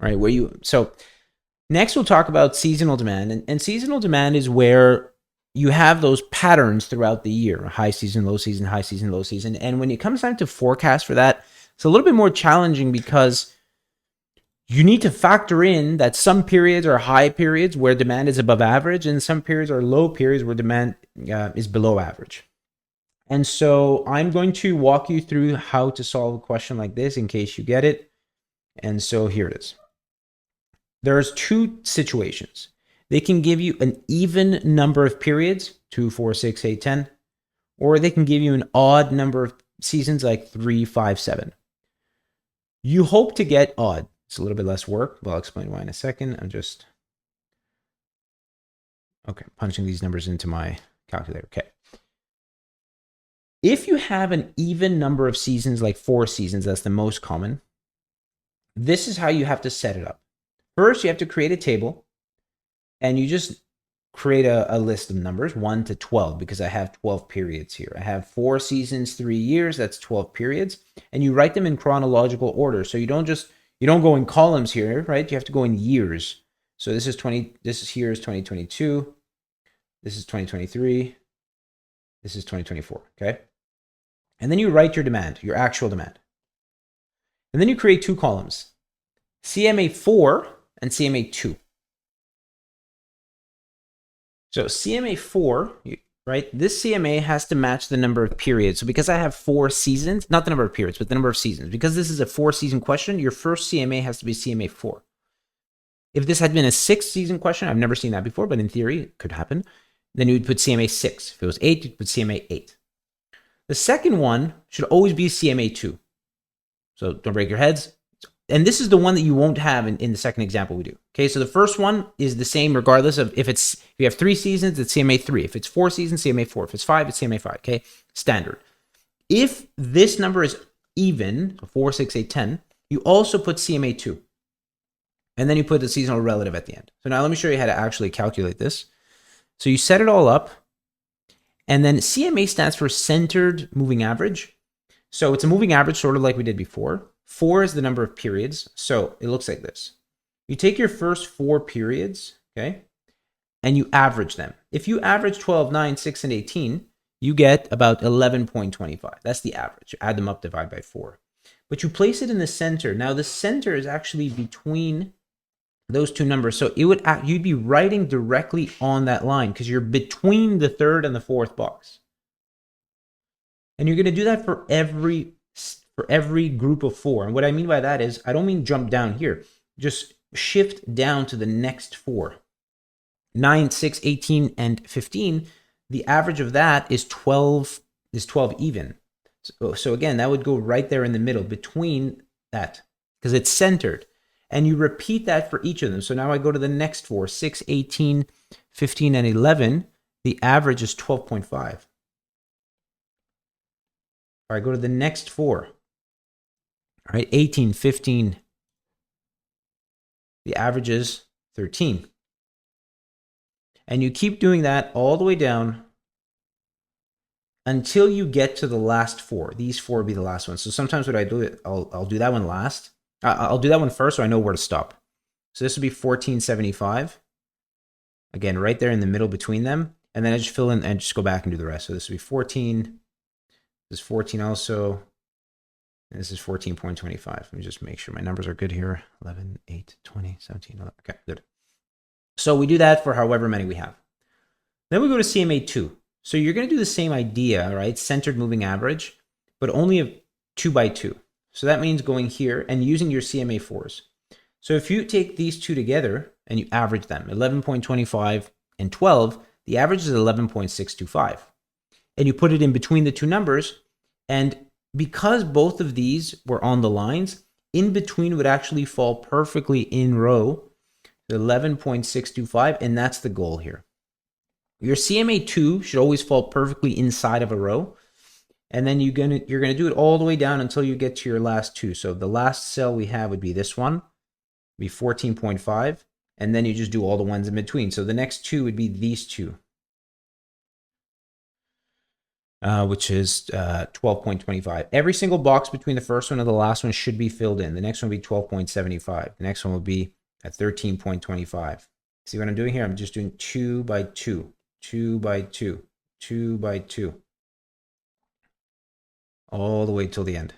right? So next we'll talk about seasonal demand. And seasonal demand is where you have those patterns throughout the year, high season, low season, high season, low season. And when it comes time to forecast for that, it's a little bit more challenging because you need to factor in that some periods are high periods where demand is above average, and some periods are low periods where demand is below average. And so I'm going to walk you through how to solve a question like this in case you get it. And so here it is. There's two situations. They can give you an even number of periods, 2, 4, 6, 8, 10, or they can give you an odd number of seasons like 3, 5, 7. You hope to get odd. It's a little bit less work. Well, I'll explain why in a second. I'm just punching these numbers into my calculator. Okay. If you have an even number of seasons, like 4 seasons, that's the most common, this is how you have to set it up. First, you have to create a table, and you just create a list of numbers, 1 to 12, because I have 12 periods here. I have 4 seasons, 3 years, that's 12 periods, and you write them in chronological order. So you don't go in columns here, right? You have to go in years. So this is 2022, this is 2023, this is 2024, okay? And then you write your demand, your actual demand. And then you create 2 columns, CMA4 and CMA2. So CMA4, right? This CMA has to match the number of periods. So because I have 4 seasons, not the number of periods, but the number of seasons, because this is a 4-season question, your first CMA has to be CMA4. If this had been a 6-season question, I've never seen that before, but in theory, it could happen, then you would put CMA6. If it was 8, you'd put CMA8. The second one should always be CMA2. So don't break your heads. And this is the one that you won't have in the second example we do. Okay, so the first one is the same regardless of if you have 3 seasons, it's CMA3. If it's 4 seasons, CMA4. If it's 5, it's CMA5. Okay, standard. If this number is even, 4, 6, 8, 10, you also put CMA2. And then you put the seasonal relative at the end. So now let me show you how to actually calculate this. So you set it all up. And then CMA stands for centered moving average. So it's a moving average, sort of like we did before. 4 is the number of periods. So it looks like this. You take your first 4 periods, okay, and you average them. If you average 12, 9, 6, and 18, you get about 11.25. That's the average. You add them up, divide by 4. But you place it in the center. Now the center is actually between those 2 numbers. So you'd be writing directly on that line because you're between the 3rd and the 4th box. And you're going to do that for every group of 4. And what I mean by that is, I don't mean jump down here. Just shift down to the next 4. 9, 6, 18, and 15. The average of that is 12 even. So again, that would go right there in the middle between that because it's centered. And you repeat that for each of them. So now I go to the next 4, 6, 18, 15, and 11. The average is 12.5. All right, go to the next 4. All right, 18, 15. The average is 13. And you keep doing that all the way down until you get to the last 4. These 4 will be the last ones. So sometimes what I do, I'll do that one last. I'll do that one first so I know where to stop. So this would be 1475. Again, right there in the middle between them. And then I just fill in and just go back and do the rest. So this would be 14. This is 14 also. And this is 14.25. Let me just make sure my numbers are good here. 11, 8, 20, 17, 11. Okay, good. So we do that for however many we have. Then we go to CMA2. So you're going to do the same idea, right? Centered moving average, but only of 2 by 2. So that means going here and using your CMA4s. So if you take these 2 together and you average them, 11.25 and 12, the average is 11.625. And you put it in between the 2 numbers, and because both of these were on the lines, in between would actually fall perfectly in row, 11.625, and that's the goal here. Your CMA2 should always fall perfectly inside of a row. And then you're gonna do it all the way down until you get to your last 2. So the last cell we have would be this one, be 14.5, and then you just do all the ones in between. So the next 2 would be these 2. which is 12.25. Every single box between the first one and the last one should be filled in. The next one will be 12.75. The next one will be at 13.25. See what I'm doing here? I'm just doing 2 by 2, 2 by 2, 2 by 2, all the way till the end.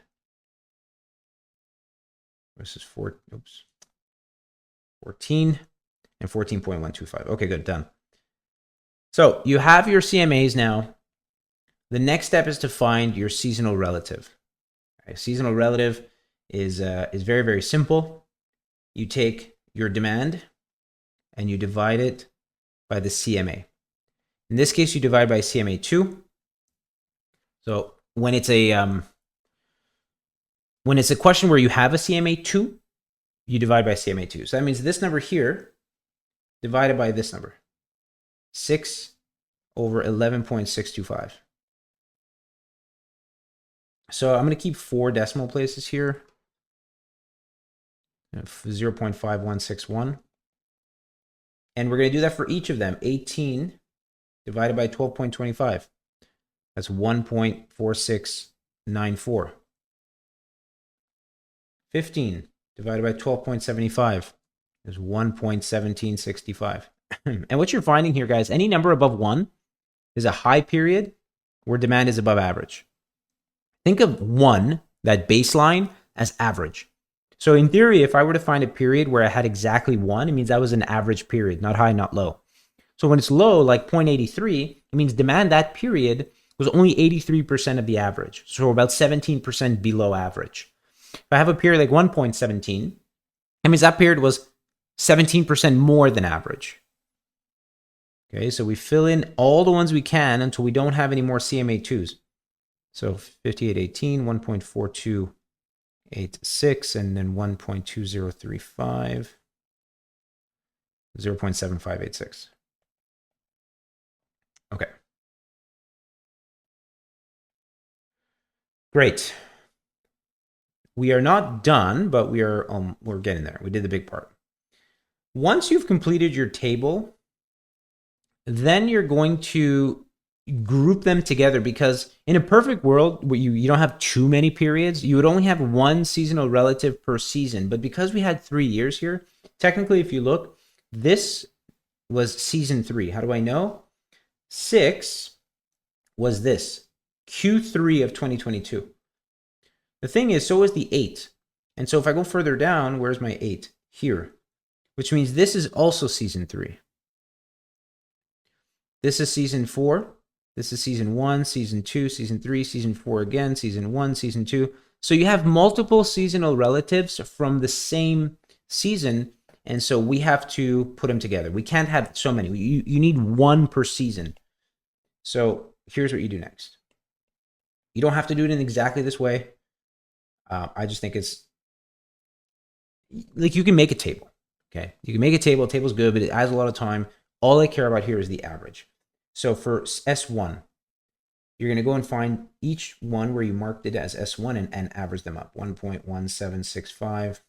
This is 14 and 14.125. Okay, good, done. So you have your CMAs now. The next step is to find your seasonal relative. Okay, seasonal relative is very, very simple. You take your demand and you divide it by the CMA. In this case, you divide by CMA2. So when it's a question where you have a CMA2, you divide by CMA2. So that means this number here divided by this number, 6 over 11.625. So I'm going to keep 4 decimal places here, 0.5161. And we're going to do that for each of them. 18 divided by 12.25. That's 1.4694. 15 divided by 12.75 is 1.1765. And what you're finding here, guys, any number above 1 is a high period where demand is above average. Think of 1, that baseline, as average. So in theory, if I were to find a period where I had exactly 1, it means that was an average period, not high, not low. So when it's low, like 0.83, it means demand that period was only 83% of the average. So about 17% below average. If I have a period like 1.17, it means that period was 17% more than average. Okay, so we fill in all the ones we can until we don't have any more CMA2s. So 5818, 1.4286, and then 1.2035, 0.7586. Okay. Great. We are not done, but we're getting there. We did the big part. Once you've completed your table, then you're going to group them together, because in a perfect world where you don't have too many periods, you would only have one seasonal relative per season. But because we had 3 years here, technically, if you look, this was season 3. How do I know? 6 was this, Q3 of 2022. The thing is, so is the 8. And so if I go further down, where's my 8? Here. Which means this is also season 3. This is season 4. This is season 1, season 2, season 3, season 4 again, season 1, season 2. So you have multiple seasonal relatives from the same season, and so we have to put them together. We can't have so many. You need 1 per season. So here's what you do next. You don't have to do it in exactly this way. I just think it's like you can make a table. Okay, you can make a table. A table's good, but it adds a lot of time. All I care about here is the average. So for S1, you're going to go and find each one where you marked it as S1 and average them up. 1.1765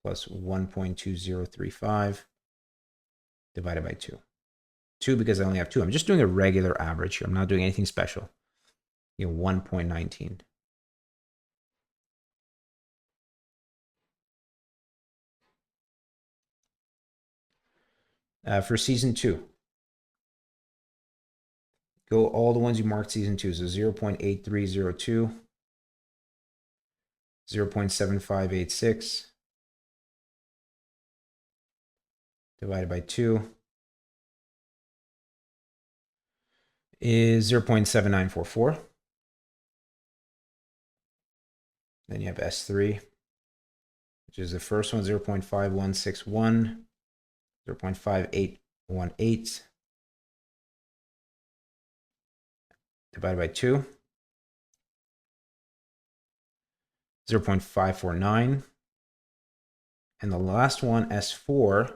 plus 1.2035 divided by 2. 2 because I only have 2. I'm just doing a regular average here. I'm not doing anything special. 1.19. For season 2, go all the ones you marked season 2. So 0.8302, 0.7586 divided by 2 is 0.7944. Then you have S3, which is the first one, 0.5161, 0.5818 divided by 2, 0.549. And the last one, S4,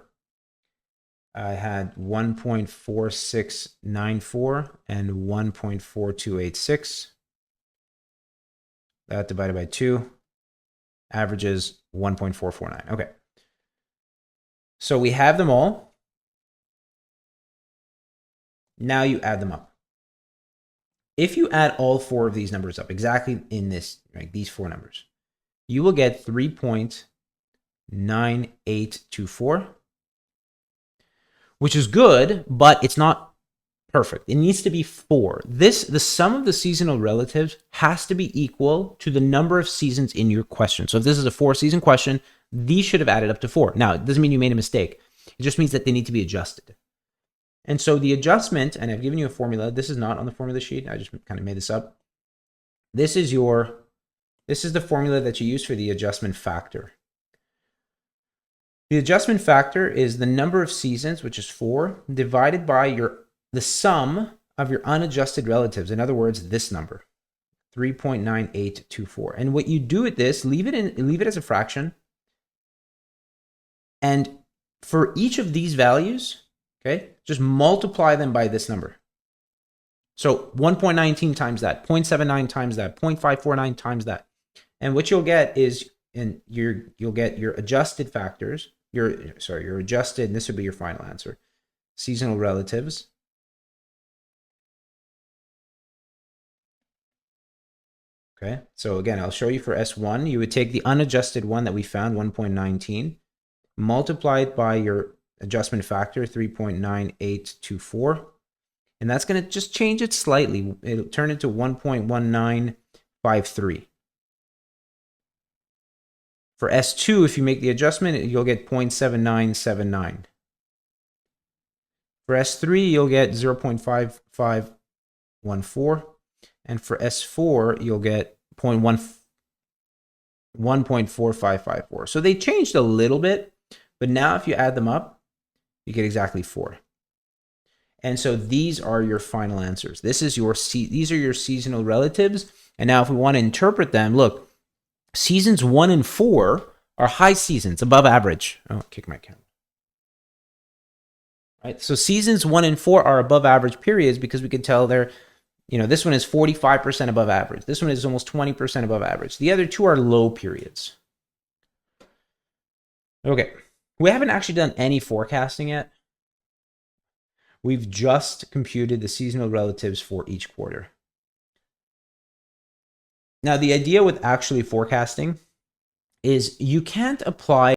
I had 1.4694 and 1.4286. That divided by 2 averages 1.449. Okay. So we have them all. Now you add them up. If you add all four of these numbers up exactly in this, right, these four numbers, you will get 3.9824, which is good, but it's not perfect. It needs to be 4. The sum of the seasonal relatives has to be equal to the number of seasons in your question. So if this is a 4-season question, these should have added up to 4. Now, it doesn't mean you made a mistake. It just means that they need to be adjusted. And so the adjustment, and I've given you a formula. This is not on the formula sheet. I just kind of made this up. This is the formula that you use for the adjustment factor. The adjustment factor is the number of seasons, which is 4, divided by the sum of your unadjusted relatives. In other words, this number, 3.9824. And what you do with this, leave it as a fraction. And for each of these values, okay, just multiply them by this number. So 1.19 times that, 0.79 times that, 0.549 times that. And what you'll get is, you'll get your adjusted factors, your adjusted, and this would be your final answer, seasonal relatives. Okay, so again, I'll show you for S1, you would take the unadjusted one that we found, 1.19, multiply it by your adjustment factor, 3.9824, and that's going to just change it slightly. It'll turn into 1.1953. For S2, if you make the adjustment, you'll get 0.7979. For S3, you'll get 0.5514. And for S4, you'll get 1.4554. So they changed a little bit, but now if you add them up, you get exactly 4. And so these are your final answers. These are your seasonal relatives. And now if we want to interpret them, look, seasons 1 and 4 are high seasons, above average. Oh, kick my camera. Right? So seasons 1 and 4 are above average periods because we can tell they're, this one is 45% above average. This one is almost 20% above average. The other two are low periods. Okay. We haven't actually done any forecasting yet. We've just computed the seasonal relatives for each quarter. Now, the idea with actually forecasting is you can't apply